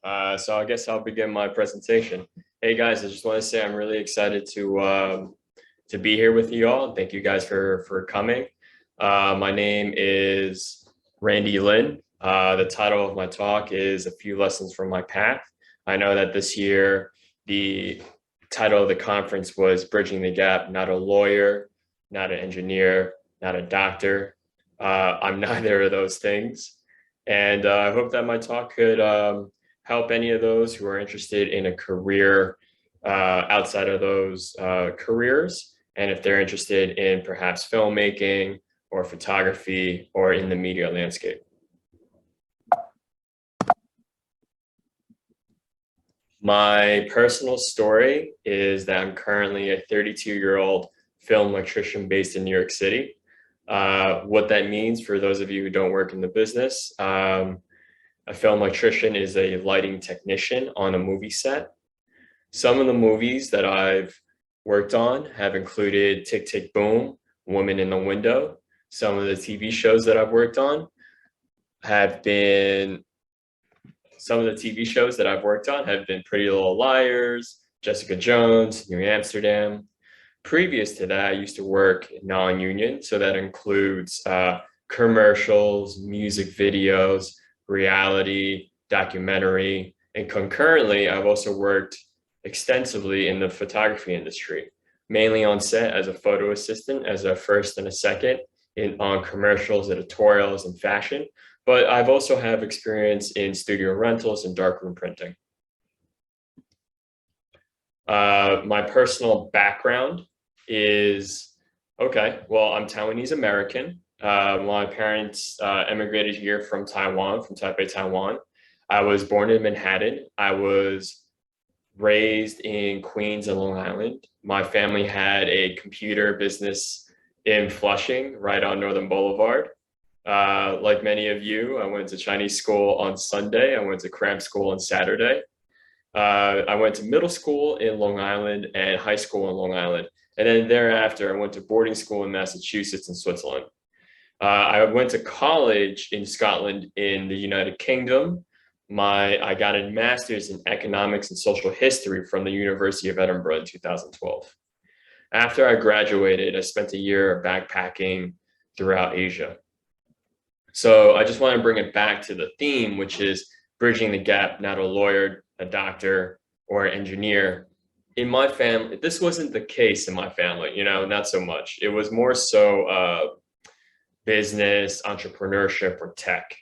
So I guess I'll begin my presentation. Hey guys, I just want to say I'm really excited to be here with you all. Thank you guys for coming. My name is Randy Lin. The title of my talk is A Few Lessons from My Path. I know that this year the title of the conference was Bridging the Gap, not a lawyer, not an engineer, not a doctor. I'm neither of those things. And I hope that my talk could help any of those who are interested in a career outside of those careers. And if they're interested in perhaps filmmaking or photography or in the media landscape. My personal story is that I'm currently a 32-year-old film electrician based in New York City. What that means for those of you who don't work in the business, a film electrician is a lighting technician on a movie set. Some of the movies that I've worked on have included Tick, Tick, Boom, Woman in the Window. Some of the TV shows that I've worked on have been Pretty Little Liars, Jessica Jones, New Amsterdam. Previous to that, I used to work non-union, so that includes commercials, music videos, reality, documentary, and concurrently, I've also worked extensively in the photography industry, mainly on set as a photo assistant, as a first and a second on commercials, editorials, and fashion. But I've also have experience in studio rentals and darkroom printing. My personal background is, okay, well, I'm Taiwanese American. My parents emigrated here from Taiwan, from Taipei, Taiwan. I was born in Manhattan. I was raised in Queens and Long Island. My family had a computer business in Flushing, right on Northern Boulevard. Like many of you, I went to Chinese school on Sunday. I went to cram school on Saturday. I went to middle school in Long Island and high school in Long Island. And then thereafter, I went to boarding school in Massachusetts and Switzerland. I went to college in Scotland in the United Kingdom. I got a master's in economics and social history from the University of Edinburgh in 2012. After I graduated, I spent a year backpacking throughout Asia. So I just want to bring it back to the theme, which is bridging the gap, not a lawyer, a doctor, or an engineer. In my family, this wasn't the case in my family, not so much. It was more so business, entrepreneurship, or tech.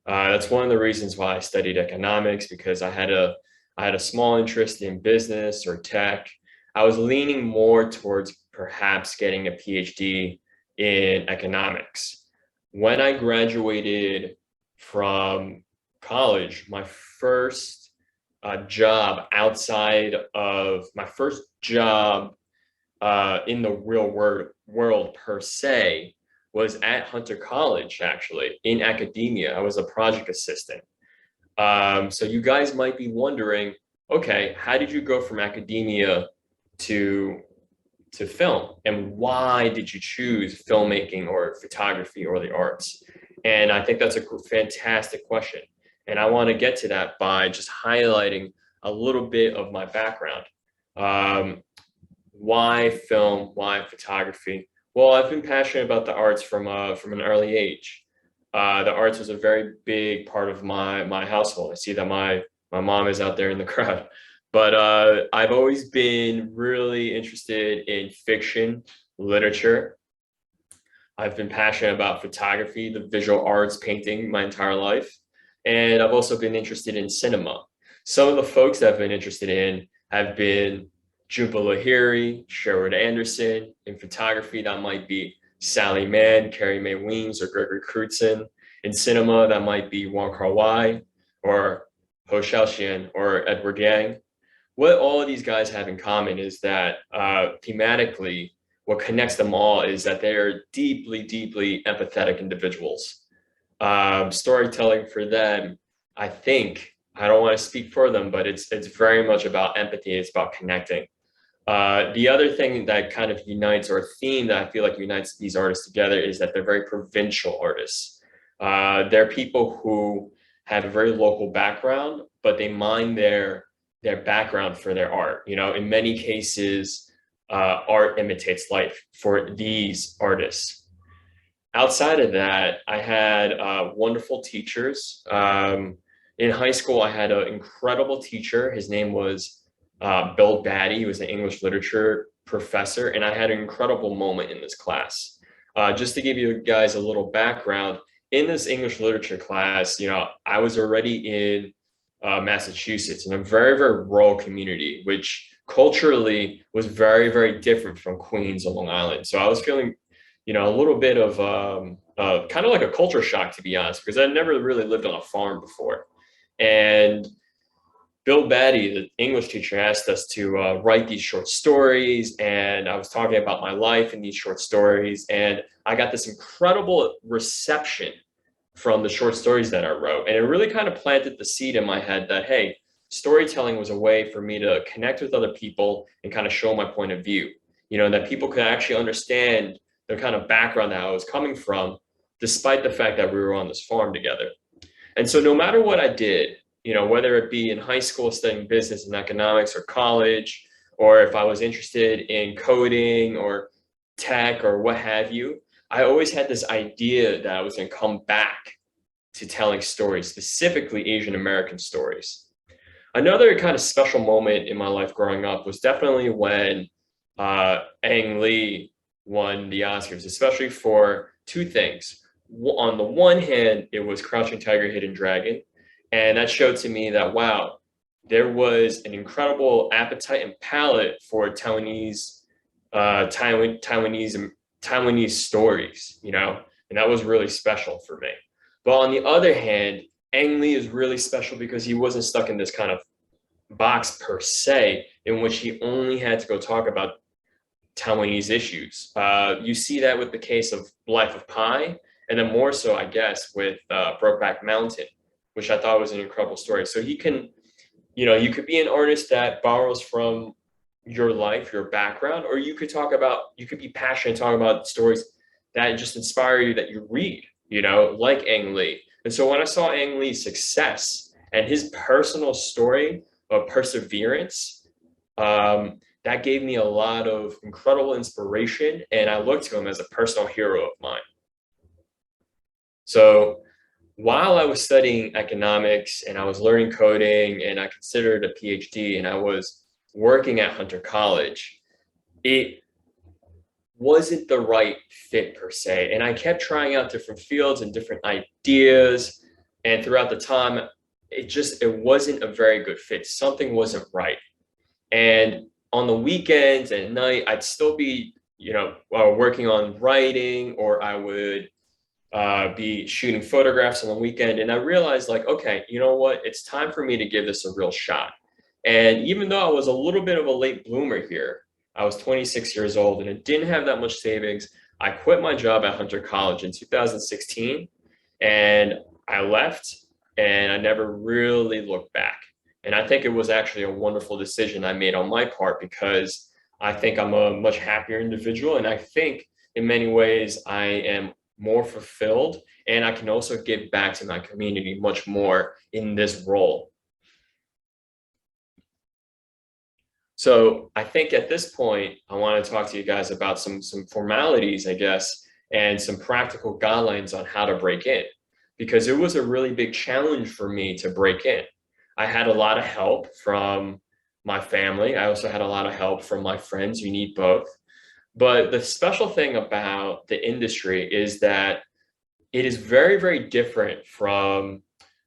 That's one of the reasons why I studied economics, because I had a small interest in business or tech. I was leaning more towards perhaps getting a PhD in economics. When I graduated from college, my first job outside of my first job in the real world per se was at Hunter College, actually, in academia. I was a project assistant. So you guys might be wondering, okay, how did you go from academia to film? And why did you choose filmmaking or photography or the arts? And I think that's a fantastic question. And I want to get to that by just highlighting a little bit of my background. Why film? Why photography? Well, I've been passionate about the arts from an early age. The arts was a very big part of my household. I see that my mom is out there in the crowd. But I've always been really interested in fiction, literature. I've been passionate about photography, the visual arts, painting my entire life. And I've also been interested in cinema. Some of the folks that I've been interested in have been Jhumpa Lahiri, Sherwood Anderson. In photography, that might be Sally Mann, Carrie Mae Weems, or Gregory Crutzen. In cinema, that might be Wong Kar-wai, or Ho Xiaoxian, or Edward Yang. What all of these guys have in common is that thematically, what connects them all is that they're deeply, deeply empathetic individuals. Storytelling for them, I think, I don't want to speak for them, but it's very much about empathy. It's about connecting. The other thing that kind of unites, or a theme that I feel like unites these artists together, is that they're very provincial artists. They're people who have a very local background, but they mine their background for their art. You know, in many cases, art imitates life for these artists. Outside of that, I had wonderful teachers. In high school, I had an incredible teacher. His name was Bill Batty. He was an English literature professor, and I had an incredible moment in this class. Just to give you guys a little background, in this English literature class, you know, I was already in Massachusetts in a very, very rural community, which culturally was very, very different from Queens or Long Island. So I was feeling, you know, a little bit of kind of like a culture shock, to be honest, because I'd never really lived on a farm before. And Bill Batty, the English teacher, asked us to write these short stories, and I was talking about my life in these short stories, and I got this incredible reception from the short stories that I wrote, and it really kind of planted the seed in my head that, hey, storytelling was a way for me to connect with other people and kind of show my point of view. You know, that people could actually understand the kind of background that I was coming from, despite the fact that we were on this farm together. And so no matter what I did, you know, whether it be in high school studying business and economics or college, or if I was interested in coding or tech or what have you, I always had this idea that I was going to come back to telling stories, specifically Asian American stories. Another kind of special moment in my life growing up was definitely when Ang Lee won the Oscars, especially for two things. On the one hand, it was Crouching Tiger, Hidden Dragon. And that showed to me that, wow, there was an incredible appetite and palate for Taiwanese stories, you know, and that was really special for me. But on the other hand, Ang Lee is really special because he wasn't stuck in this kind of box per se, in which he only had to go talk about Taiwanese issues. You see that with the case of Life of Pi, and then more so, I guess, with Brokeback Mountain, which I thought was an incredible story. So he can, you know, you could be an artist that borrows from your life, your background, or you could be passionate talking about stories that just inspire you, that you read, you know, like Ang Lee. And so when I saw Ang Lee's success and his personal story of perseverance, that gave me a lot of incredible inspiration, and I looked to him as a personal hero of mine. So while I was studying economics and I was learning coding and I considered a PhD and I was working at Hunter College, it wasn't the right fit per se. And I kept trying out different fields and different ideas. And throughout the time, it wasn't a very good fit. Something wasn't right. And on the weekends and at night, I'd still be, you know, working on writing, or I would be shooting photographs on the weekend. And I realized, like, okay, you know what? It's time for me to give this a real shot. And even though I was a little bit of a late bloomer here, I was 26 years old and I didn't have that much savings. I quit my job at Hunter College in 2016 and I left, and I never really looked back. And I think it was actually a wonderful decision I made on my part, because I think I'm a much happier individual. And I think in many ways I am more fulfilled, and I can also give back to my community much more in this role. So I think at this point, I want to talk to you guys about some formalities, I guess, and some practical guidelines on how to break in, because it was a really big challenge for me to break in. I had a lot of help from my family. I also had a lot of help from my friends. You need both. But the special thing about the industry is that it is very, very different from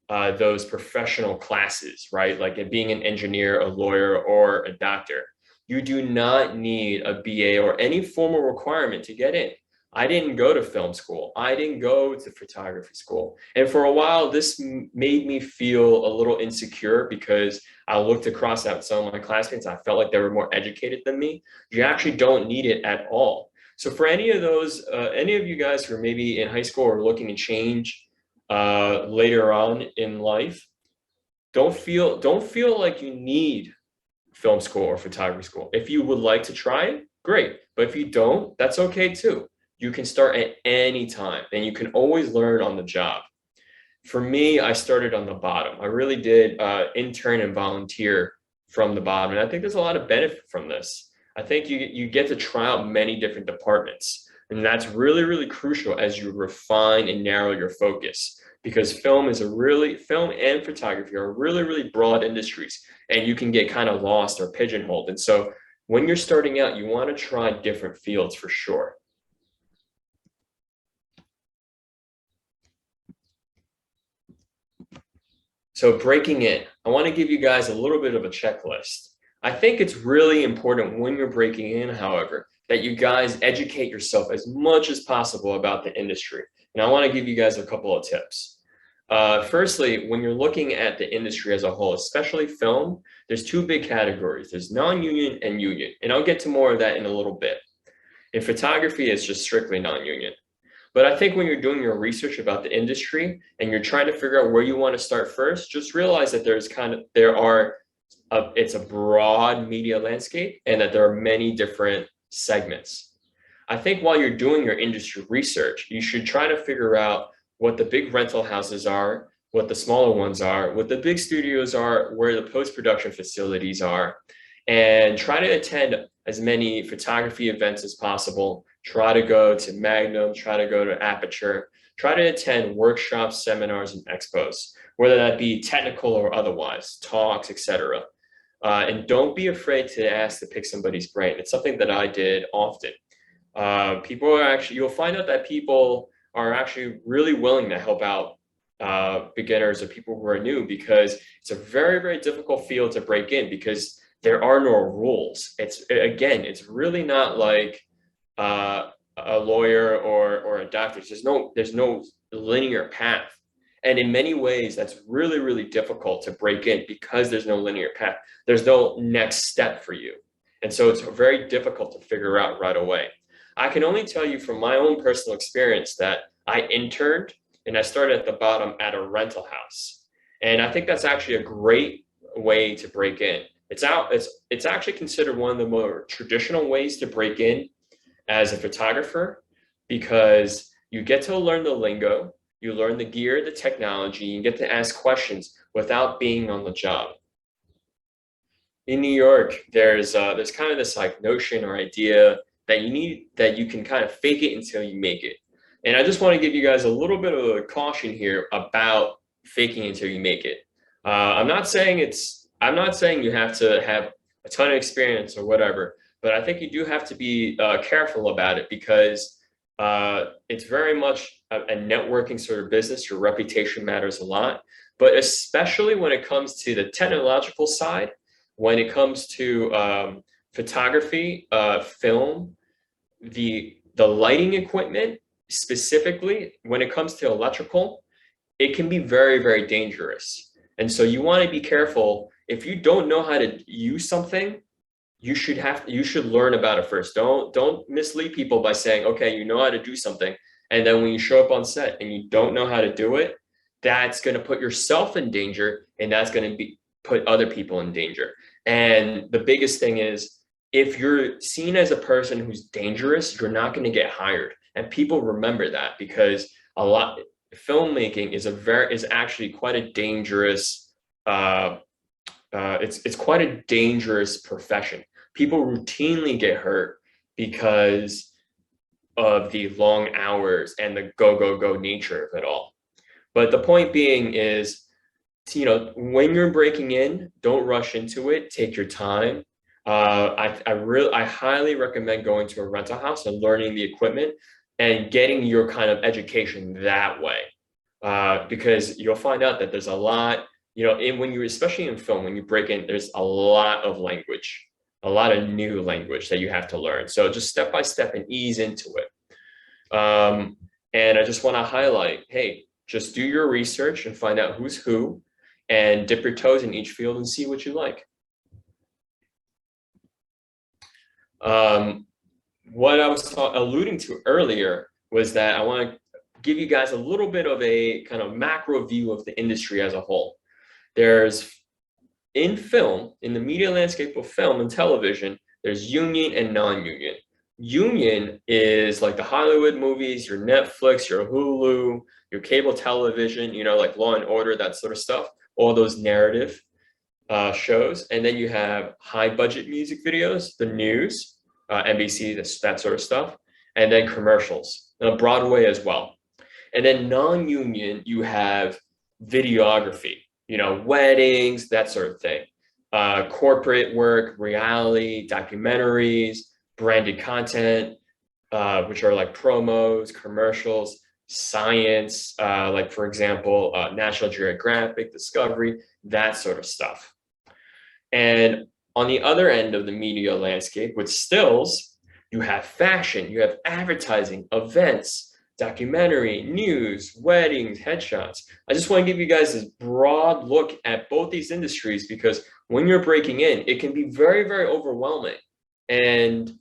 those professional classes, right? Like it being an engineer, a lawyer, or a doctor. You do not need a BA or any formal requirement to get in. I didn't go to film school. I didn't go to photography school. And for a while, this made me feel a little insecure, because I looked across at some of my classmates. I felt like they were more educated than me. You actually don't need it at all. So for any of you guys who are maybe in high school or looking to change later on in life, don't feel like you need film school or photography school. If you would like to try it, great. But if you don't, that's okay too. You can start at any time, and you can always learn on the job. For me, I started on the bottom. I really did intern and volunteer from the bottom. And I think there's a lot of benefit from this. I think you get to try out many different departments. And that's really, really crucial as you refine and narrow your focus because film and photography are really, really broad industries and you can get kind of lost or pigeonholed. And so when you're starting out, you want to try different fields for sure. So breaking in, I want to give you guys a little bit of a checklist. I think it's really important when you're breaking in, however, that you guys educate yourself as much as possible about the industry. And I want to give you guys a couple of tips. Firstly, when you're looking at the industry as a whole, especially film, there's two big categories. There's non-union and union. And I'll get to more of that in a little bit. In photography, it's just strictly non-union. But I think when you're doing your research about the industry and you're trying to figure out where you want to start first, just realize that it's a broad media landscape and that there are many different segments. I think while you're doing your industry research, you should try to figure out what the big rental houses are, what the smaller ones are, what the big studios are, where the post-production facilities are, and try to attend as many photography events as possible. Try to go to Magnum, try to go to Aperture, try to attend workshops, seminars, and expos, whether that be technical or otherwise, talks, etc. And don't be afraid to ask to pick somebody's brain. It's something that I did often. You'll find out that people are actually really willing to help out beginners or people who are new because it's a very, very difficult field to break in because there are no rules. It's really not like a lawyer or a doctor. There's no linear path. And in many ways, that's really, really difficult to break in because there's no linear path. There's no next step for you. And so it's very difficult to figure out right away. I can only tell you from my own personal experience that I interned and I started at the bottom at a rental house. And I think that's actually a great way to break in. It's actually considered one of the more traditional ways to break in as a photographer because you get to learn the lingo, you learn the gear, the technology, you get to ask questions without being on the job. In New York, there's kind of this like notion or idea that you can kind of fake it until you make it. And I just want to give you guys a little bit of a caution here about faking until you make it. I'm not saying you have to have a ton of experience or whatever, but I think you do have to be careful about it because it's very much a networking sort of business. Your reputation matters a lot, but especially when it comes to the technological side, when it comes to photography, film, the lighting equipment, specifically when it comes to electrical, it can be very, very dangerous. And so you want to be careful. If you don't know how to use something, you should learn about it first. Don't mislead people by saying, okay, you know how to do something. And then when you show up on set and you don't know how to do it, that's going to put yourself in danger and that's going to put other people in danger. And the biggest thing is, if you're seen as a person who's dangerous, you're not going to get hired. And people remember that because filmmaking is actually quite a dangerous, it's quite a dangerous profession. People routinely get hurt because of the long hours and the go nature of it all. But the point being is, when you're breaking in, don't rush into it. Take your time. I highly recommend going to a rental house and learning the equipment and getting your kind of education that way, because you'll find out that there's a lot, especially in film, when you break in, there's a lot of language, a lot of new language that you have to learn. So just step by step and ease into it. And I just want to highlight, hey, just do your research and find out who's who and dip your toes in each field and see what you like. What I was alluding to earlier was that I want to give you guys a little bit of a kind of macro view of the industry as a whole. In the media landscape of film and television, there's union and non-union. Union is like the Hollywood movies, your Netflix, your Hulu, your cable television, like Law and Order, that sort of stuff, all those narrative shows. And then you have high budget music videos, the news, NBC, that sort of stuff, and then commercials, Broadway as well. And then non-union, you have videography, weddings, that sort of thing, corporate work, reality, documentaries, branded content, which are like promos, commercials, science, like for example, National Geographic, Discovery, that sort of stuff. And on the other end of the media landscape with stills, you have fashion, you have advertising, events, documentary, news, weddings, headshots. I just want to give you guys this broad look at both these industries because when you're breaking in, it can be very, very overwhelming. And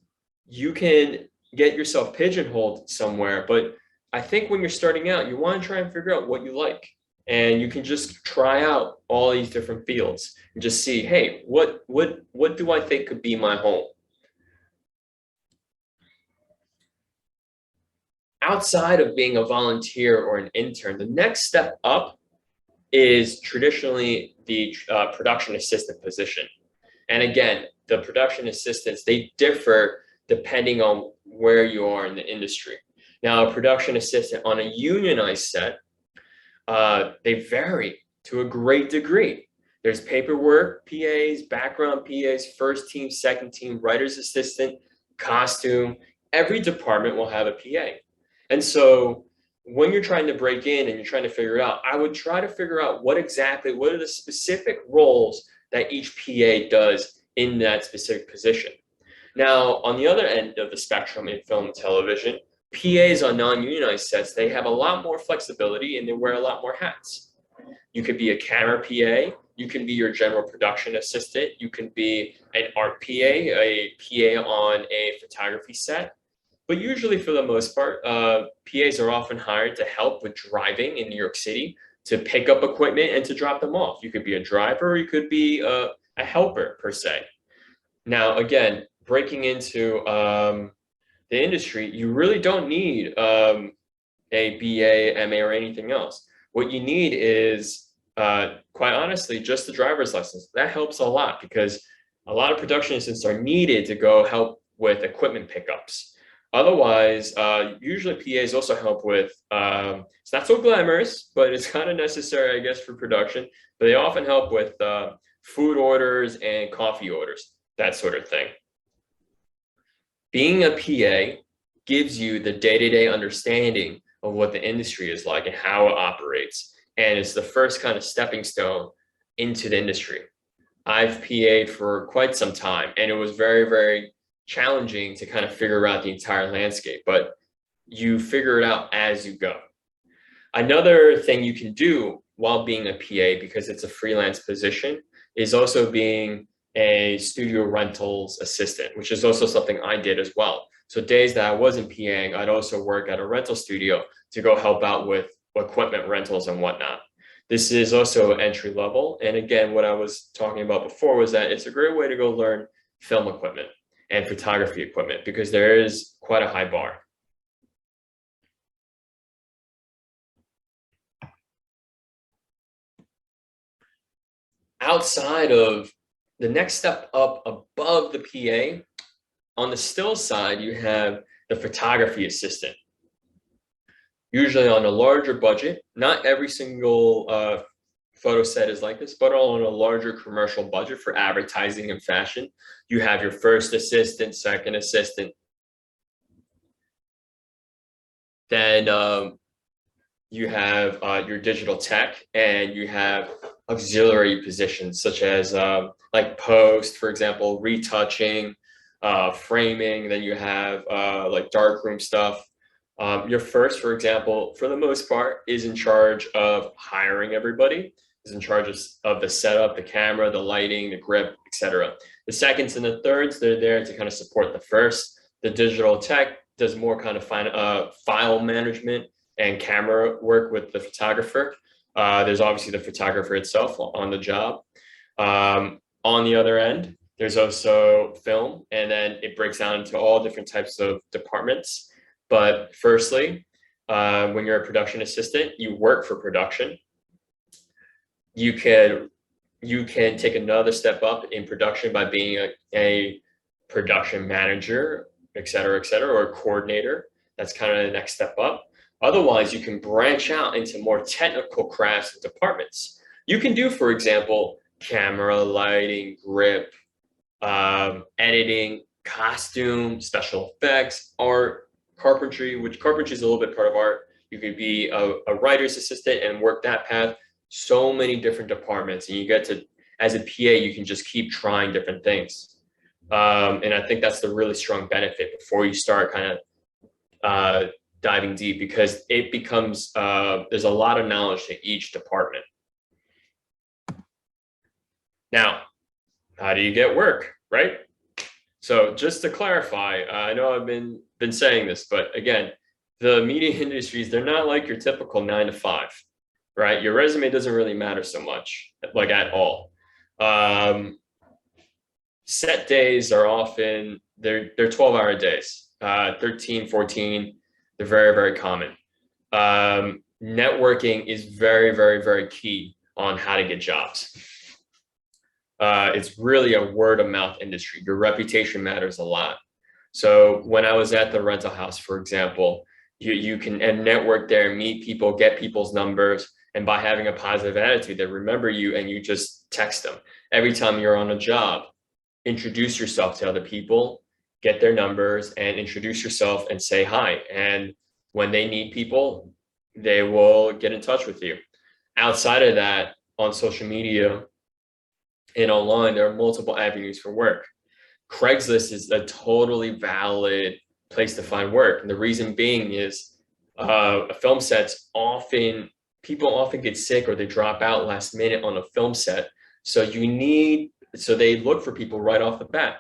you can get yourself pigeonholed somewhere. But I think when you're starting out, you want to try and figure out what you like. And you can just try out all these different fields and just see, hey, what do I think could be my home? Outside of being a volunteer or an intern, the next step up is traditionally the production assistant position. And again, the production assistants, they differ depending on where you are in the industry. Now, a production assistant on a unionized set, they vary to a great degree. There's paperwork PAs, background PAs, first team, second team, writer's assistant, costume. Every department will have a PA. And so when you're trying to break in and you're trying to figure it out, I would try to figure out what are the specific roles that each PA does in that specific position. Now, on the other end of the spectrum in film and television, PAs on non-unionized sets, they have a lot more flexibility and they wear a lot more hats. You could be a camera PA, you can be your general production assistant, you can be an art PA, a PA on a photography set. But usually for the most part, PAs are often hired to help with driving in New York City, to pick up equipment and to drop them off. You could be a driver, or you could be a helper per se. Now, again, breaking into the industry, you really don't need a BA, MA, or anything else. What you need is, quite honestly, just the driver's license. That helps a lot because a lot of production assistants are needed to go help with equipment pickups. Otherwise, usually PAs also help with, it's not so glamorous, but it's kind of necessary, I guess, for production. But they often help with food orders and coffee orders, that sort of thing. Being a PA gives you the day-to-day understanding of what the industry is like and how it operates. And it's the first kind of stepping stone into the industry. I've PA'd for quite some time, and it was very, very challenging to kind of figure out the entire landscape, but you figure it out as you go. Another thing you can do while being a PA, because it's a freelance position, is also being a studio rentals assistant, which is also something I did as well. So days that I wasn't PAing, I'd also work at a rental studio to go help out with equipment rentals and whatnot. This is also entry level. And again, what I was talking about before was that it's a great way to go learn film equipment and photography equipment because there is quite a high bar. Outside of the next step up above the PA, on the still side, you have the photography assistant. Usually on a larger budget, not every single photo set is like this, but on a larger commercial budget for advertising and fashion, you have your first assistant, second assistant. Then you have your digital tech, and you have auxiliary positions such as like post, for example, retouching, framing. Then you have like darkroom stuff. Your first, for example, for the most part, is in charge of hiring everybody, is in charge of the setup, the camera, the lighting, the grip, etc. The seconds and the thirds, they're there to kind of support the first. The digital tech does more kind of file management and camera work with the photographer. There's obviously the photographer itself on the job. On the other end, There's also film, and then it breaks down into all different types of departments. But firstly, when you're a production assistant, you work for production. You can take another step up in production by being a production manager, et cetera, or a coordinator. That's kind of the next step up. Otherwise, you can branch out into more technical crafts and departments. You can do, for example, camera, lighting, grip, editing, costume, special effects, art, carpentry, which carpentry is a little bit part of art. You could be a writer's assistant and work that path. So many different departments, and you get to, as a PA, you can just keep trying different things. And I think that's the really strong benefit before you start kind of diving deep, because it becomes, there's a lot of knowledge to each department. Now, how do you get work, right? So just to clarify, I know I've been saying this, but again, the media industries, they're not like your typical 9 to 5, right? Your resume doesn't really matter so much, like at all. Set days are often, they're 12-hour days, 13, 14, they're very, very common. Networking is very, very, very key on how to get jobs. It's really a word of mouth industry. Your reputation matters a lot. So when I was at the rental house, for example, you can network there, meet people, get people's numbers, and by having a positive attitude, they remember you, and you just text them. Every time you're on a job, introduce yourself to other people, get their numbers, and introduce yourself and say hi. And when they need people, they will get in touch with you. Outside of that, on social media and online, there are multiple avenues for work. Craigslist is a totally valid place to find work. And the reason being is film sets often, people often get sick or they drop out last minute on a film set. So they look for people right off the bat.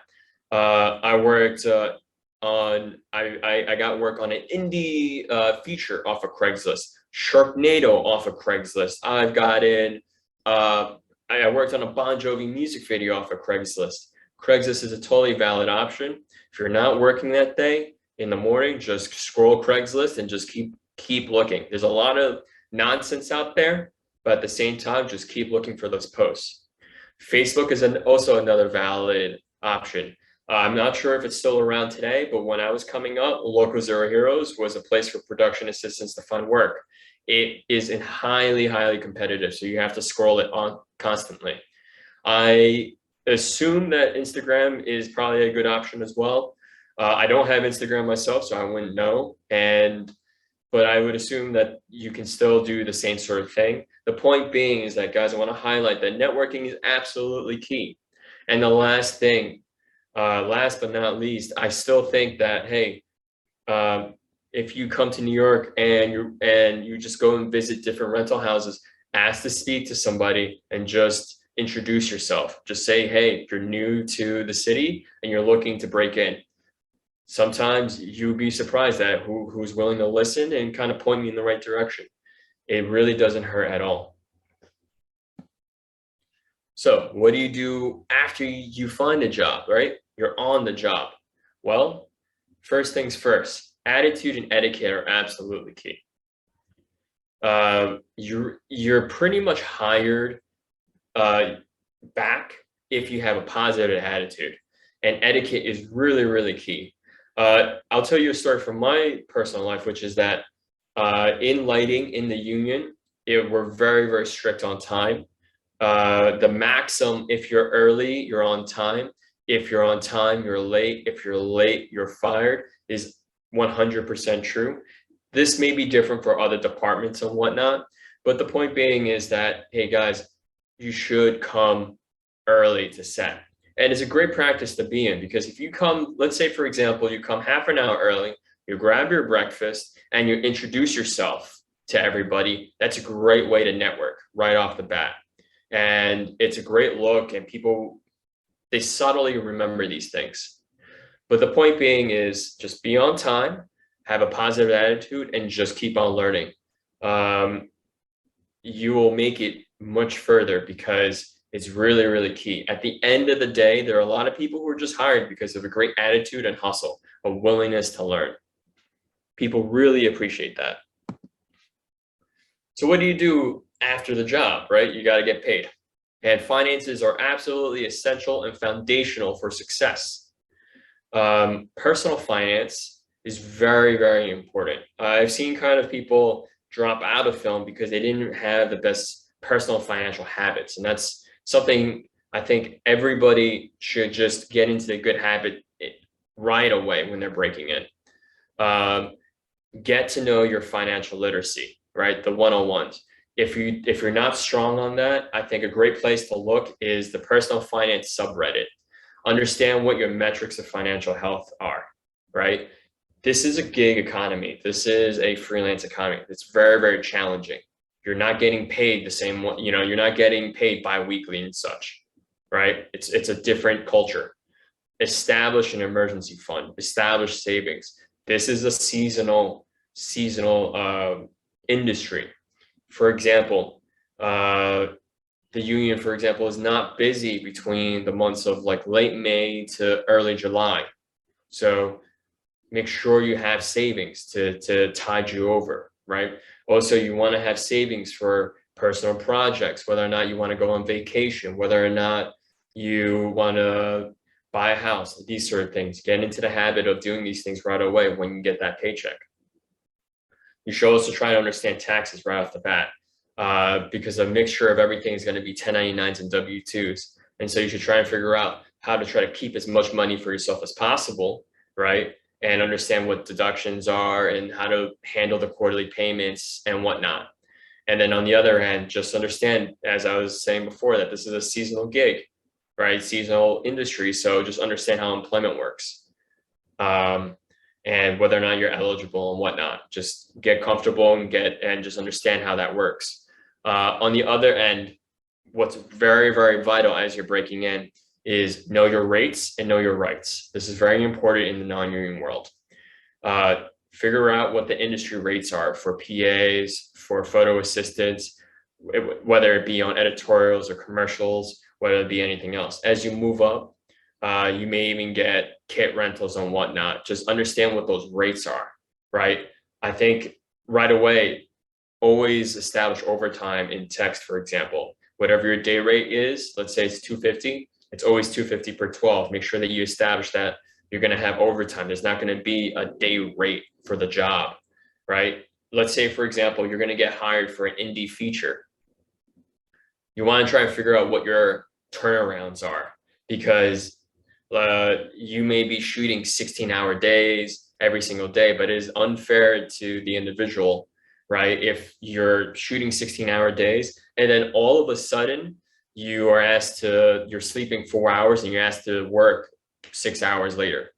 I worked I got work on an indie feature off of Craigslist, Sharknado off of Craigslist. I've gotten, I worked on a Bon Jovi music video off of Craigslist. Craigslist is a totally valid option. If you're not working that day in the morning, just scroll Craigslist and just keep looking. There's a lot of nonsense out there, but at the same time, just keep looking for those posts. Facebook is also another valid option. I'm not sure if it's still around today, but when I was coming up, Local Zero Heroes was a place for production assistants to find work. It is highly, highly competitive, so you have to scroll it on constantly. I assume that Instagram is probably a good option as well. I don't have Instagram myself, so I wouldn't know. But I would assume that you can still do the same sort of thing. The point being is that, guys, I want to highlight that networking is absolutely key. And the last thing, last but not least, I still think that, hey, if you come to New York and you just go and visit different rental houses, ask to speak to somebody and just introduce yourself. Just say, hey, you're new to the city and you're looking to break in. Sometimes you'll be surprised at who's willing to listen and kind of point you in the right direction. It really doesn't hurt at all. So what do you do after you find a job, right? You're on the job. Well, first things first, attitude and etiquette are absolutely key. You're pretty much hired back if you have a positive attitude, and etiquette is really, really key. I'll tell you a story from my personal life, which is that in lighting in the union, we're very, very strict on time. The maximum, if you're early, you're on time. If you're on time, you're late. If you're late, you're fired, is 100% true. This may be different for other departments and whatnot, but the point being is that, hey guys, you should come early to set. And it's a great practice to be in, because if you come, let's say, for example, you come half an hour early, you grab your breakfast and you introduce yourself to everybody, that's a great way to network right off the bat. And it's a great look, and people, they subtly remember these things. But the point being is just be on time, have a positive attitude, and just keep on learning. You will make it much further, because is really, really key. At the end of the day, there are a lot of people who are just hired because of a great attitude and hustle, a willingness to learn. People really appreciate that. So what do you do after the job, right? You got to get paid. And finances are absolutely essential and foundational for success. Personal finance is very, very important. I've seen kind of people drop out of film because they didn't have the best personal financial habits. And that's something I think everybody should just get into the good habit right away when they're breaking in. Get to know your financial literacy, right? The 101s. If you're not strong on that, I think a great place to look is the personal finance subreddit. Understand what your metrics of financial health are, right? This is a gig economy. This is a freelance economy. It's very, very challenging. You're not getting paid the same one, you're not getting paid bi-weekly and such, right? It's a different culture. Establish an emergency fund, establish savings. This is a seasonal industry. For example, the union, for example, is not busy between the months of like late May to early July. So make sure you have savings to tide you over, right? Also, you want to have savings for personal projects, whether or not you want to go on vacation, whether or not you want to buy a house, these sort of things. Get into the habit of doing these things right away when you get that paycheck. You should also try to understand taxes right off the bat, because a mixture of everything is going to be 1099s and W-2s. And so you should try and figure out how to try to keep as much money for yourself as possible, right? And understand what deductions are and how to handle the quarterly payments and whatnot. And then on the other hand, just understand, as I was saying before, that this is a seasonal gig, right? Seasonal industry. So just understand how employment works. And whether or not you're eligible and whatnot. Just get comfortable and just understand how that works. On the other end, what's very, very vital as you're breaking in is know your rates and know your rights. This is very important in the non-union world. Figure out what the industry rates are for PAs, for photo assistants, whether it be on editorials or commercials, whether it be anything else. As you move up, you may even get kit rentals and whatnot. Just understand what those rates are, right? I think right away, always establish overtime in text, for example. Whatever your day rate is, let's say it's $250, it's always $250 per 12. Make sure that you establish that you're going to have overtime. There's not going to be a day rate for the job, right? Let's say, for example, you're going to get hired for an indie feature. You want to try and figure out what your turnarounds are, because you may be shooting 16-hour days every single day, but it is unfair to the individual, right? If you're shooting 16-hour days and then all of a sudden you're sleeping 4 hours and you're asked to work 6 hours later.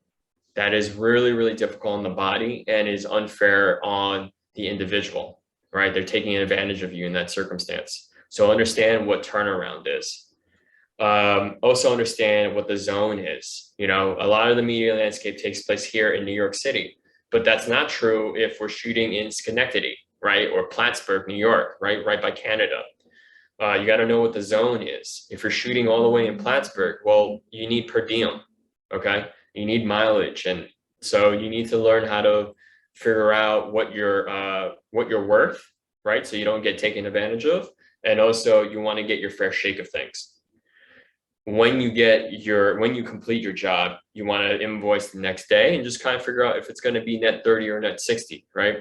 That is really, really difficult on the body and is unfair on the individual, right? They're taking advantage of you in that circumstance. So understand what turnaround is. Also understand what the zone is. A lot of the media landscape takes place here in New York City, but that's not true if we're shooting in Schenectady, right? Or Plattsburgh, New York, right by Canada. You got to know what the zone is. If you're shooting all the way in Plattsburgh, well, you need per diem, okay? You need mileage. And so you need to learn how to figure out what you're worth, right? So you don't get taken advantage of. And also you want to get your fair shake of things. When you complete your job, you want to invoice the next day and just kind of figure out if it's going to be net 30 or net 60, right?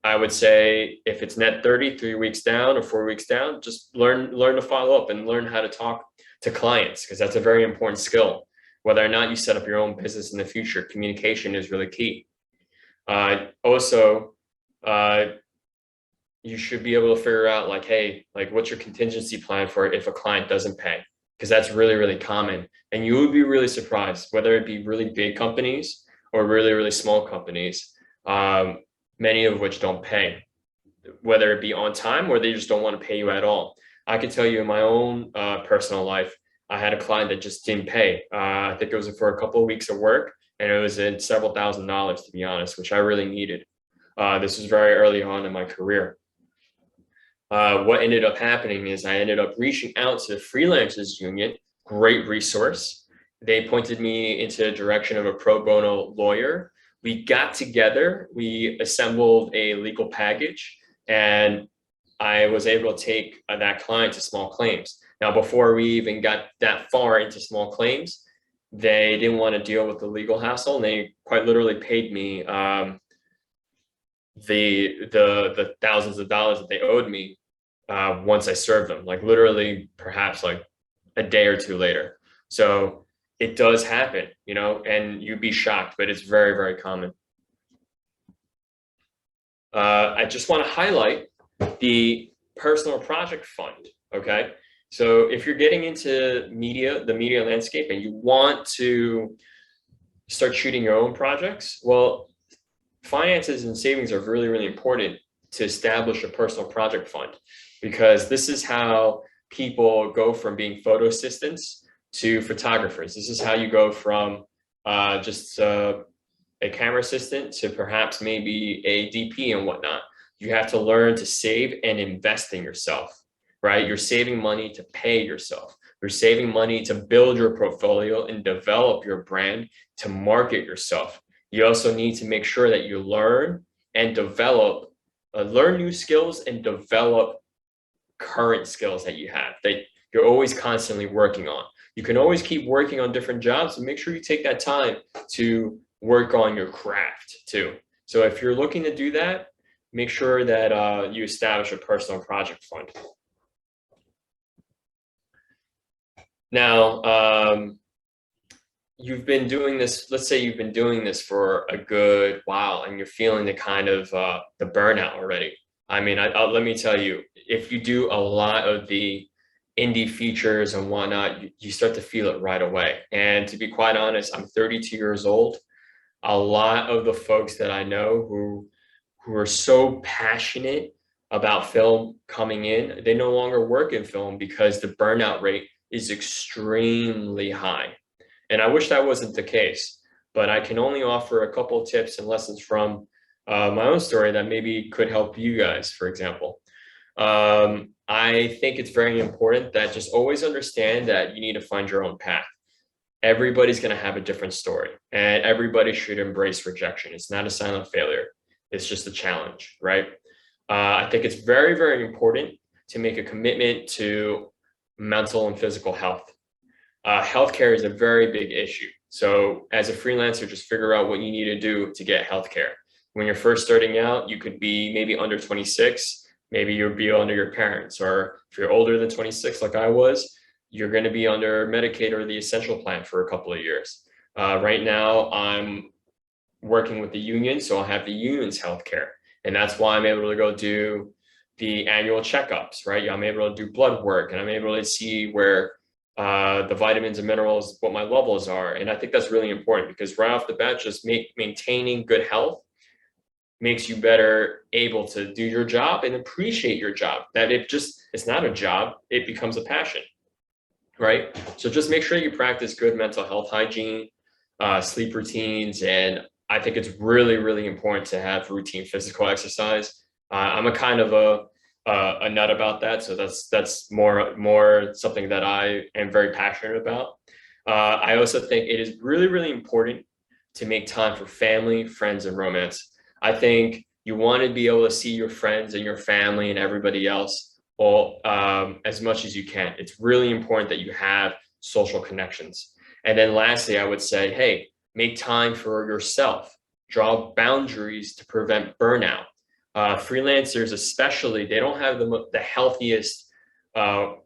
I would say if it's net 30, 3 weeks down or 4 weeks down, just learn to follow up and learn how to talk to clients, because that's a very important skill. Whether or not you set up your own business in the future, communication is really key. Also, you should be able to figure out what's your contingency plan for if a client doesn't pay, because that's really, really common. And you would be really surprised, whether it be really big companies or really, really small companies, many of which don't pay, whether it be on time or they just don't want to pay you at all. I can tell you in my own personal life, I had a client that just didn't pay. I think it was for a couple of weeks of work, and it was in several $1,000s, to be honest, which I really needed. This was very early on in my career. What ended up happening is I ended up reaching out to the freelancers union, great resource. They pointed me into the direction of a pro bono lawyer. We got together, we assembled a legal package, and I was able to take that client to small claims. Now, before we even got that far into small claims, they didn't want to deal with the legal hassle, and they quite literally paid me the thousands of dollars that they owed me once I served them, like literally perhaps like a day or two later. So it does happen, you know, and you'd be shocked, but it's very, very common. I just want to highlight the personal project fund. Okay. So if you're getting into media, the media landscape, and you want to start shooting your own projects, well, finances and savings are really, really important to establish a personal project fund, because this is how people go from being photo assistants to photographers. This is how you go from just a camera assistant to perhaps maybe a DP and whatnot. You have to learn to save and invest in yourself, right? You're saving money to pay yourself. You're saving money to build your portfolio and develop your brand, to market yourself. You also need to make sure that you learn and develop, learn new skills and develop current skills that you have, that you're always constantly working on. You can always keep working on different jobs, and make sure you take that time to work on your craft too. So if you're looking to do that, make sure that you establish a personal project fund. Now, you've been doing this, let's say you've been doing this for a good while and you're feeling the kind of the burnout already. I mean, let me tell you, if you do a lot of the indie features and whatnot, you start to feel it right away. And to be quite honest, I'm 32 years old. A lot of the folks that I know who are so passionate about film coming in, they no longer work in film because the burnout rate is extremely high. And I wish that wasn't the case, but I can only offer a couple of tips and lessons from my own story that maybe could help you guys, for example. I think it's very important that just always understand that you need to find your own path. Everybody's going to have a different story, and everybody should embrace rejection. It's not a sign of failure. It's just a challenge, right? I think it's very, very important to make a commitment to mental and physical health. Healthcare is a very big issue. So as a freelancer, just figure out what you need to do to get healthcare. When you're first starting out, you could be maybe under 26, maybe you'll be under your parents, or if you're older than 26, like I was, you're going to be under Medicaid or the essential plan for a couple of years. Right now, I'm working with the union, so I'll have the union's healthcare. And that's why I'm able to go do the annual checkups, right? I'm able to do blood work, and I'm able to see where the vitamins and minerals, what my levels are. And I think that's really important, because right off the bat, just maintaining good health makes you better able to do your job and appreciate your job. That it's not a job, it becomes a passion, right? So just make sure you practice good mental health hygiene, sleep routines, and I think it's really, really important to have routine physical exercise. I'm a kind of a nut about that, so that's more something that I am very passionate about. I also think it is really, really important to make time for family, friends, and romance. I think you want to be able to see your friends and your family and everybody else all as much as you can. It's really important that you have social connections. And then lastly, I would say, hey, make time for yourself. Draw boundaries to prevent burnout. Freelancers, especially, they don't have the healthiest work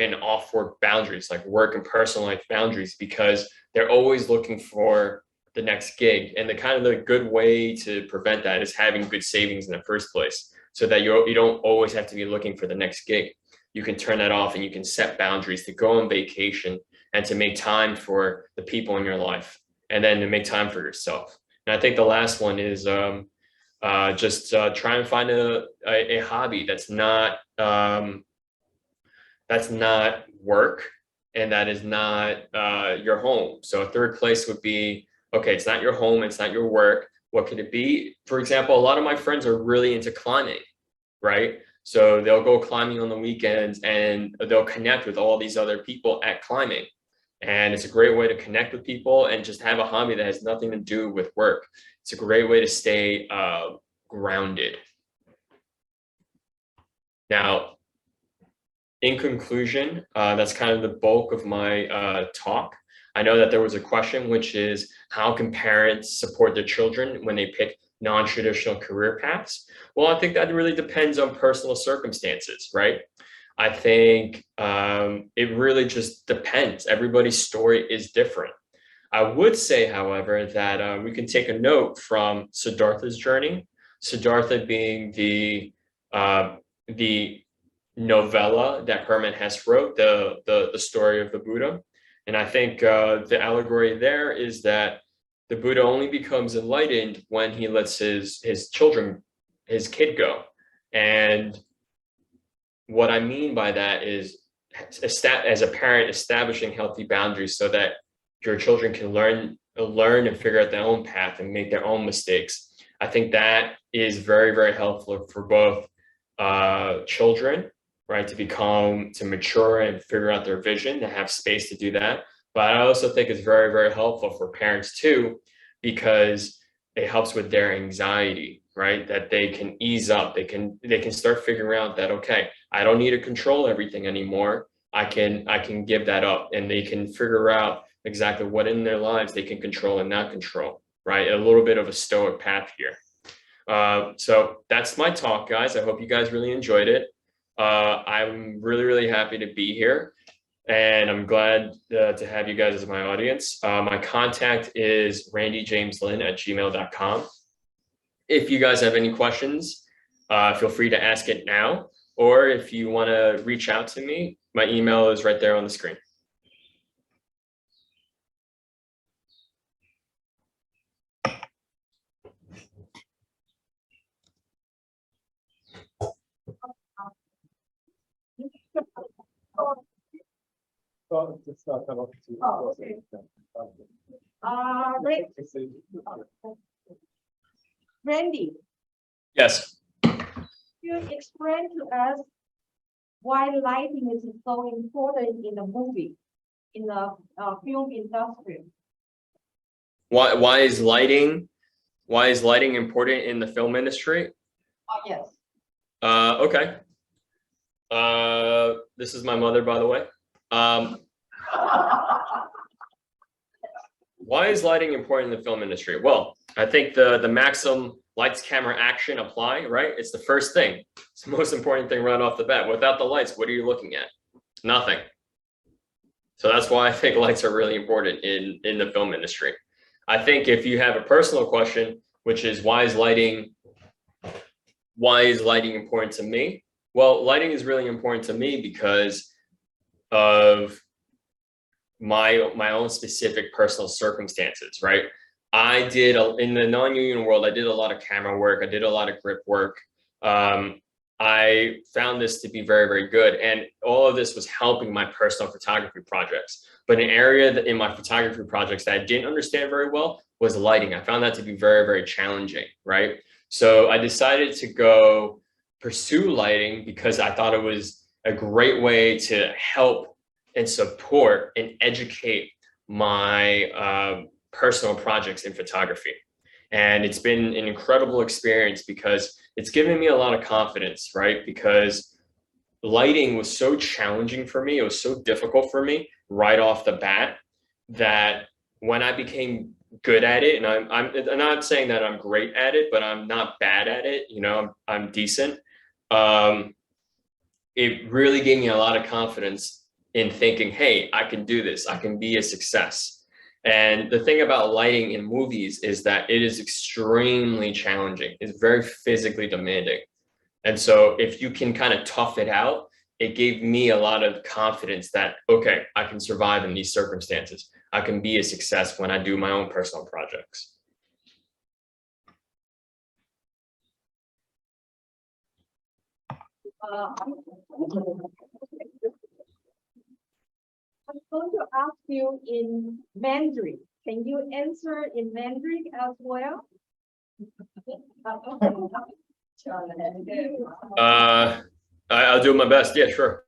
and off work boundaries, like work and personal life boundaries, because they're always looking for the next gig. And the good way to prevent that is having good savings in the first place, so that you don't always have to be looking for the next gig. You can turn that off, and you can set boundaries to go on vacation and to make time for the people in your life, and then to make time for yourself. And I think the last one is just try and find a hobby that's not work, and that is not your home. So a third place would be, okay, it's not your home, it's not your work. What could it be? For example, a lot of my friends are really into climbing. right? So they'll go climbing on the weekends and they'll connect with all these other people at climbing. And it's a great way to connect with people and just have a hobby that has nothing to do with work. It's a great way to stay grounded. Now, in conclusion, that's kind of the bulk of my talk. I know that there was a question, which is how can parents support their children when they pick non-traditional career paths? Well, I think that really depends on personal circumstances, right? I think it really just depends. Everybody's story is different. I would say, however, that we can take a note from Siddhartha's journey. Siddhartha being the novella that Hermann Hesse wrote, the story of the Buddha. And I think the allegory there is that the Buddha only becomes enlightened when he lets his kid go. And what I mean by that is, as a parent, establishing healthy boundaries so that your children can learn and figure out their own path and make their own mistakes. I think that is very, very helpful for both children, right, to mature and figure out their vision, to have space to do that. But I also think it's very, very helpful for parents too, because it helps with their anxiety, right? That they can ease up, they can start figuring out that, okay, I don't need to control everything anymore. I can give that up, and they can figure out exactly what in their lives they can control and not control, right? A little bit of a stoic path here. So that's my talk, guys. I hope you guys really enjoyed it. I'm really, really happy to be here, and I'm glad to have you guys as my audience. My contact is randyjameslin@gmail.com. If you guys have any questions, feel free to ask it now, or if you want to reach out to me, my email is right there on the screen. Randy, Yes. you explain to us why lighting is so important in the movie, in the film industry. Why is lighting important in the film industry? Yes. Okay. This is my mother, by the way. Why is lighting important in the film industry? Well, I think the maxim lights, camera, action apply, right? It's the first thing. It's the most important thing right off the bat. Without the lights, what are you looking at? Nothing. So that's why I think lights are really important in the film industry. I think if you have a personal question, which is why is lighting important to me? Well, lighting is really important to me because of my own specific personal circumstances, right? I did in the non-union world, I did a lot of camera work. I did a lot of grip work. I found this to be very, very good. And all of this was helping my personal photography projects. But an area that in my photography projects that I didn't understand very well was lighting. I found that to be very, very challenging, right? So I decided to go pursue lighting because I thought it was a great way to help and support and educate my personal projects in photography. And it's been an incredible experience because it's given me a lot of confidence, right? Because lighting was so challenging for me. It was so difficult for me right off the bat that when I became good at it, and I'm not saying that I'm great at it, but I'm not bad at it, you know, I'm decent. It really gave me a lot of confidence in thinking, hey, I can do this. I can be a success. And the thing about lighting in movies is that it is extremely challenging. It's very physically demanding. And so if you can kind of tough it out, it gave me a lot of confidence that, okay, I can survive in these circumstances. I can be a success when I do my own personal projects. I'm going to ask you in Mandarin. Can you answer in Mandarin as well? I'll do my best. Yeah, sure.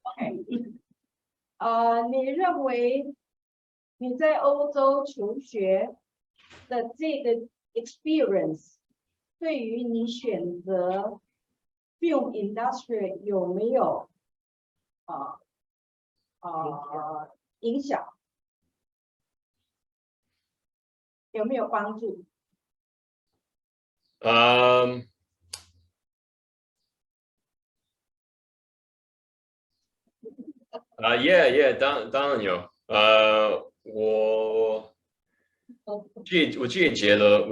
OK，你认为你在欧洲求学的这个 experience 对于你选择 film industry 有没有影响？有没有帮助？ Yeah, 当然有。我自己觉得，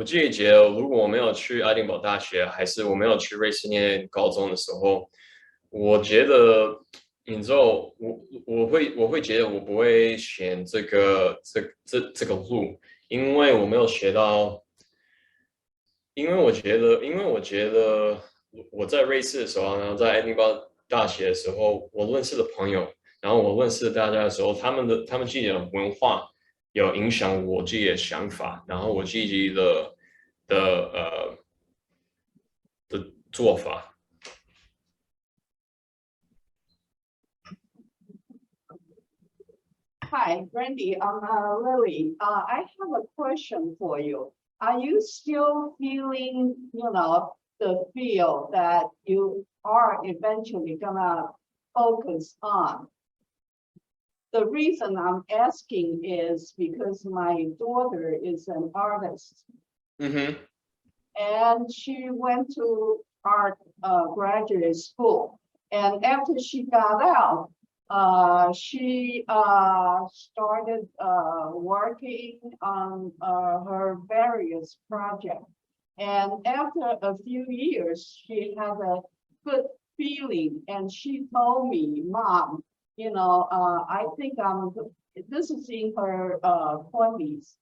如果我没有去爱丁堡大学，还是我没有去瑞士念高中的时候，我觉得，你知道，我会觉得我不会选这个路，因为我没有学到，因为我觉得我在瑞士的时候，然后在爱丁堡大学的时候，我认识的朋友。然后我认识大家的时候，他们自己的文化有影响我自己的想法，然后我自己的做法。Hi, Brandy. Lily. I have a question for you. Are you still feeling, the feel that you are eventually gonna focus on? The reason I'm asking is because my daughter is an artist. Mm-hmm. And she went to art graduate school. And after she got out, she started working on her various projects. And after a few years, she had a good feeling. And she told me, Mom, I think this is in her 20s.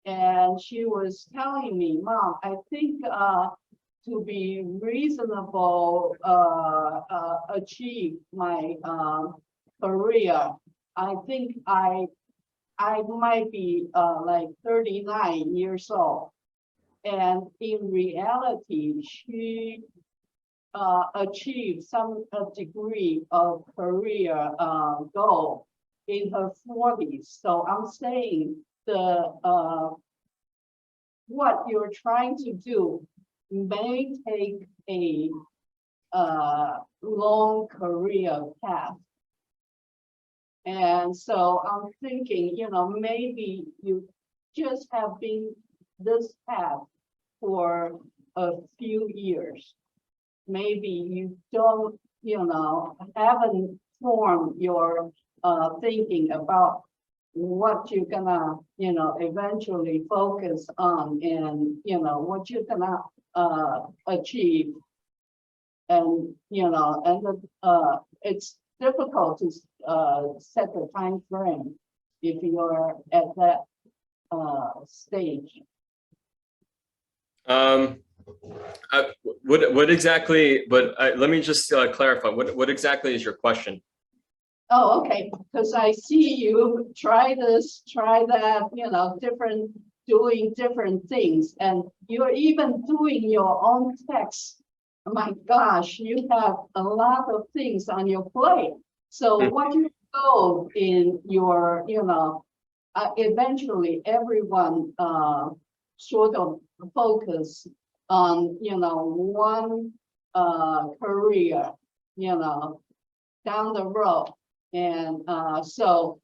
And she was telling me, Mom, I think to be reasonable, achieve my career, I think I might be like 39 years old. And in reality, she achieved some degree of career goal in her 40s. So I'm saying what you're trying to do may take a long career path. And so I'm thinking, maybe you just have been this path for a few years. Maybe you don't, haven't formed your thinking about what you're gonna, eventually focus on and, what you're gonna achieve. And, it's difficult to set a time frame if you're at that stage. What exactly? But let me just clarify. What exactly is your question? Oh, okay. Because I see you try this, try that. Doing different things, and you're even doing your own text. My gosh, you have a lot of things on your plate. So what you go in your, eventually everyone sort of focus on, one career, down the road. And so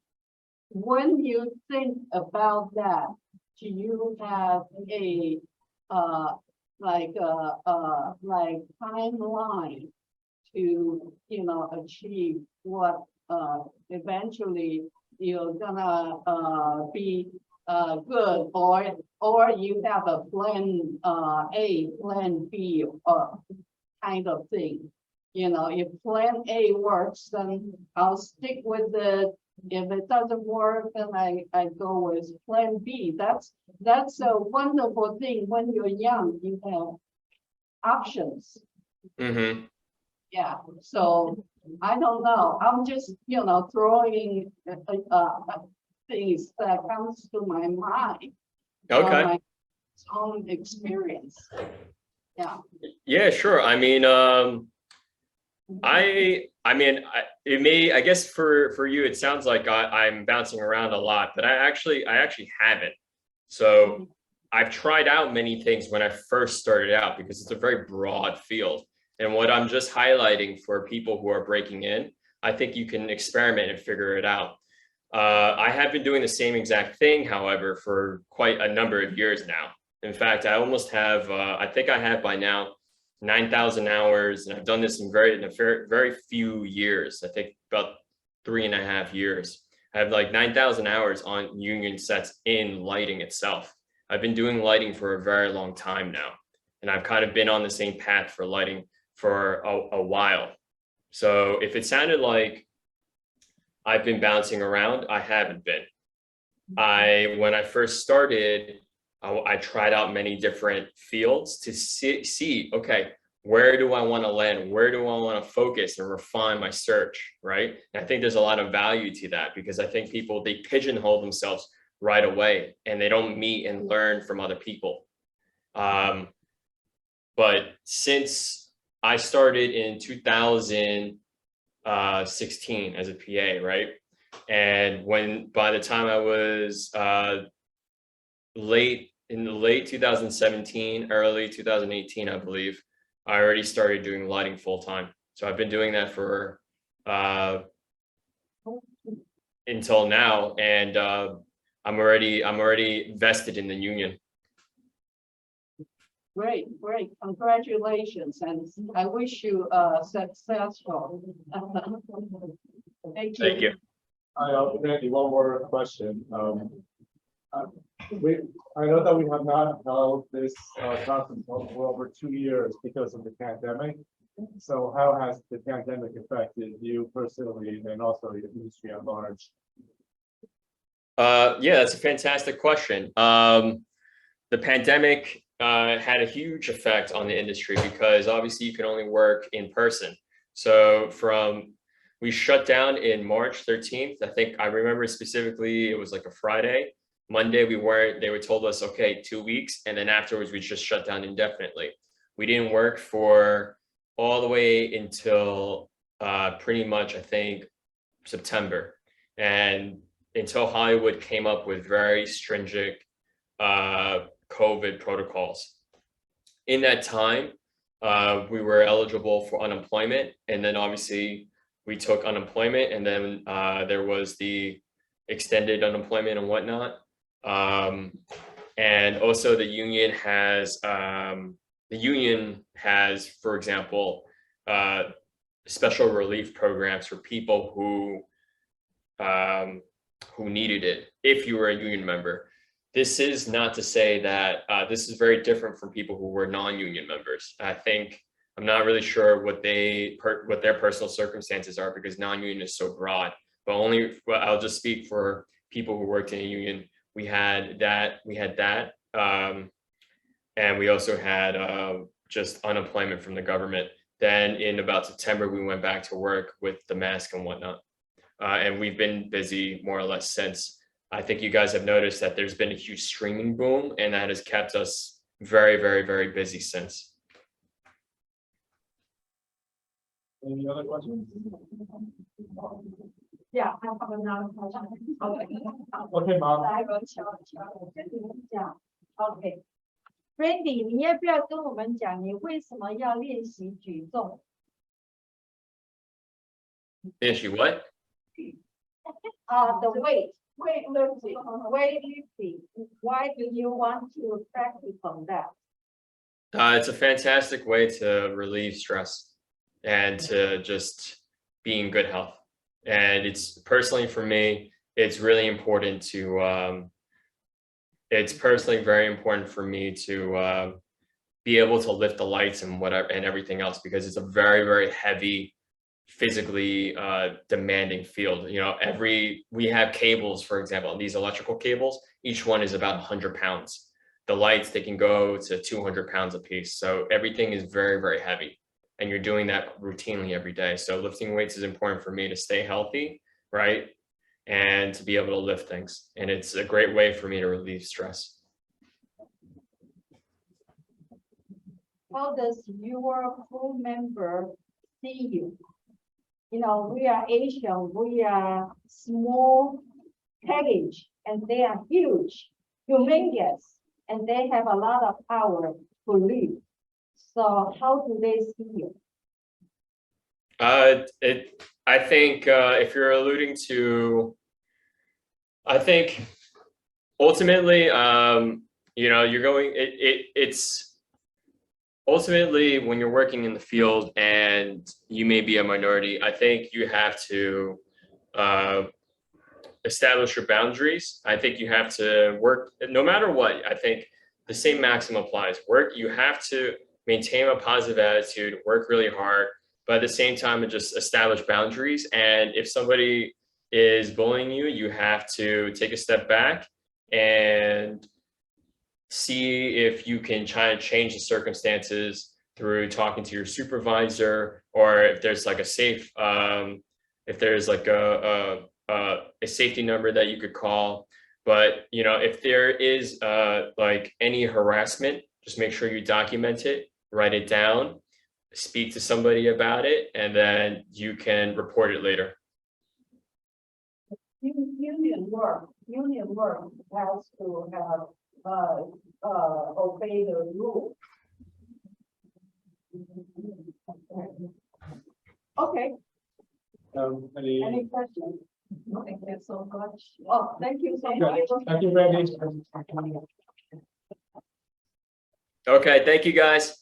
when you think about that, do you have a like timeline to achieve what eventually you're gonna be good, or you have a plan A, plan B, kind of thing. If plan A works, then I'll stick with it. If it doesn't work, then I go with plan B. That's a wonderful thing. When you're young, you have options. Mm-hmm. Yeah. So I don't know. I'm just throwing things that comes to my mind. Okay. My own experience. Yeah. Yeah, sure. I mean, I guess for you, it sounds like I'm bouncing around a lot, but I actually haven't. So I've tried out many things when I first started out because it's a very broad field. And what I'm just highlighting for people who are breaking in, I think you can experiment and figure it out. I have been doing the same exact thing, however, for quite a number of years now. In fact, I almost have, I think I have by now 9,000 hours, and I've done this in a very few years. I think about 3.5 years. I have like 9,000 hours on union sets in lighting itself. I've been doing lighting for a very long time now, and I've kind of been on the same path for lighting for a while. So if it sounded like I've been bouncing around, I haven't been. When I first started, I tried out many different fields to see, okay, where do I want to land? Where do I want to focus and refine my search, right? And I think there's a lot of value to that because I think people, they pigeonhole themselves right away and they don't meet and learn from other people. But since I started in 2016 as a PA, right? And by the time I was late 2017, early 2018, I believe, I already started doing lighting full time. So I've been doing that for until now, and I'm already vested in the union. Great, congratulations, and I wish you successful. Thank you. Thank you. Randy, one more question. I know that we have not held this conference for over 2 years because of the pandemic. So how has the pandemic affected you personally and also the industry at large? Yeah, that's a fantastic question. The pandemic had a huge effect on the industry because obviously you can only work in person. So we shut down in March 13th. I think I remember specifically, it was like a Friday. Monday, they told us, okay, 2 weeks. And then afterwards, we just shut down indefinitely. We didn't work for all the way until pretty much, I think, September. And until Hollywood came up with very stringent COVID protocols. In that time, we were eligible for unemployment. And then obviously we took unemployment, and then there was the extended unemployment and whatnot. And also the union has, for example, special relief programs for people who needed it if you were a union member. This is not to say that this is very different from people who were non-union members. I'm not really sure what their personal circumstances are because non-union is so broad. But I'll just speak for people who worked in a union. We had that, and we also had just unemployment from the government. Then in about September, we went back to work with the mask and whatnot. And we've been busy more or less since. I think you guys have noticed that there's been a huge streaming boom, and that has kept us very, very, very busy since. Any other questions? Yeah, I have another question. Okay, Mom. 来个小讲 ，OK。Randy， 你要不要跟我们讲你为什么要练习举重？ Issue what? The weightlifting. Why do you want to practice on that? It's a fantastic way to relieve stress and to just be in good health. And it's personally for me, it's really important to, it's personally very important for me to be able to lift the lights and whatever and everything else, because it's a very, very heavy, physically demanding field. You know, we have cables, for example, these electrical cables, each one is about 100 pounds. The lights, they can go to 200 pounds a piece. So everything is very, very heavy. And you're doing that routinely every day. So lifting weights is important for me to stay healthy, right? And to be able to lift things. And it's a great way for me to relieve stress. how does your crew member see you? You know, we are Asian, we are small package, and they are huge, humongous, and they have a lot of power to lead. So how do they see you? I think if you're alluding to, I think ultimately, you know, you're going. It's ultimately when you're working in the field and you may be a minority. I think you have to establish your boundaries. I think you have to work no matter what. I think the same maxim applies. Work. You have to maintain a positive attitude. Work really hard. But at the same time, just establish boundaries. And if somebody is bullying you, you have to take a step back and see if you can try to change the circumstances through talking to your supervisor, or if there's like a safe, if there's like a safety number that you could call. But you know, if there is like any harassment, just make sure you document it, write it down, speak to somebody about it, and then you can report it later. Union work has to have, obey the rule. Okay, Any? any questions? Thank you so much. Oh, thank you so Yeah, much. thank you, Randy. Okay, thank you guys.